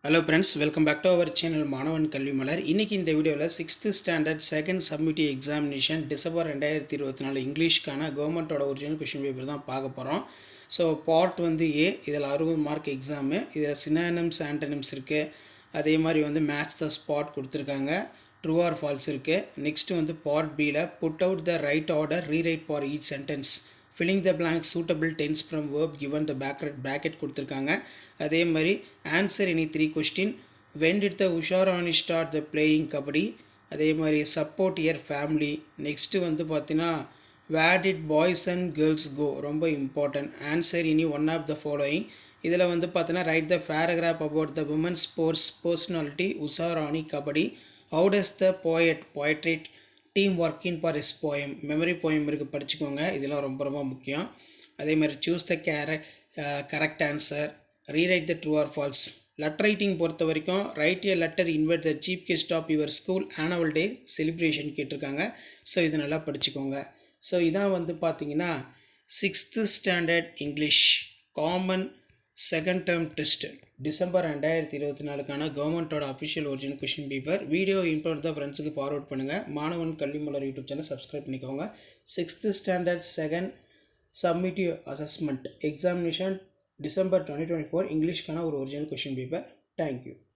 Hello friends, welcome back to our channel மாணவன் கல்வி மலர். இன்னைக்கு இந்த வீடியோவில் 6th standard second summative examination December 2024 இங்கிலீஷ்க்கான கவர்மெண்ட்டோட ஒரிஜினல் கொஷின் பேப்பர் தான் பார்க்க போகிறோம். ஸோ பார்ட் வந்து ஏ, இதில் 60 மார்க் எக்ஸாமு. இதில் சினானிம்ஸ் ஆண்டனிம்ஸ் இருக்குது. அதே மாதிரி வந்து மேட்ச் த ஸ்பாட் கொடுத்துருக்காங்க. ட்ரூ ஆர் ஃபால்ஸ் இருக்குது. நெக்ஸ்ட் வந்து பார்ட் பியில் put out the right order rewrite for each sentence filling the blank suitable tense from verb given the bracket கொடுத்துருக்காங்க. அதே மாதிரி answer any 3 question. When did the Usharani start the playing kabaddi? அதே மாதிரி support your family. next வந்து பார்த்தீங்கன்னா where did boys and girls go? ரொம்ப important. answer any one of the following. இதில் வந்து பார்த்தீங்கன்னா write the paragraph about the women's sports personality Usharani kabaddi. how does the poet team working for is poem memory poem இருக்குது, படிச்சுக்கோங்க. இதெல்லாம் ரொம்ப ரொம்ப முக்கியம். அதே மாதிரி choose the correct answer, rewrite the true or false. Letter writing பொறுத்த வரைக்கும் write a letter invite the chief guest of your school annual day celebration கேட்டிருக்காங்க. ஸோ இது நல்லா படிச்சுக்கோங்க. ஸோ இதான் வந்து பார்த்தீங்கன்னா 6th standard English common second term test December 2024க்கான கவர்மெண்ட்டோட official original question paper. Video impart தான் ஃப்ரெண்ட்ஸுக்கு ஃபார்வர்ட் பண்ணுங்கள். மாணவன் கல்வி மலர் யூடியூப் சேனல் சப்ஸ்கிரைப் பண்ணிக்கோங்க. 6th standard second summative assessment examination December 2024 இங்கிலீஷ்க்கான ஒரு ஒரிஜினல் கொஷின் பேப்பர். தேங்க்யூ.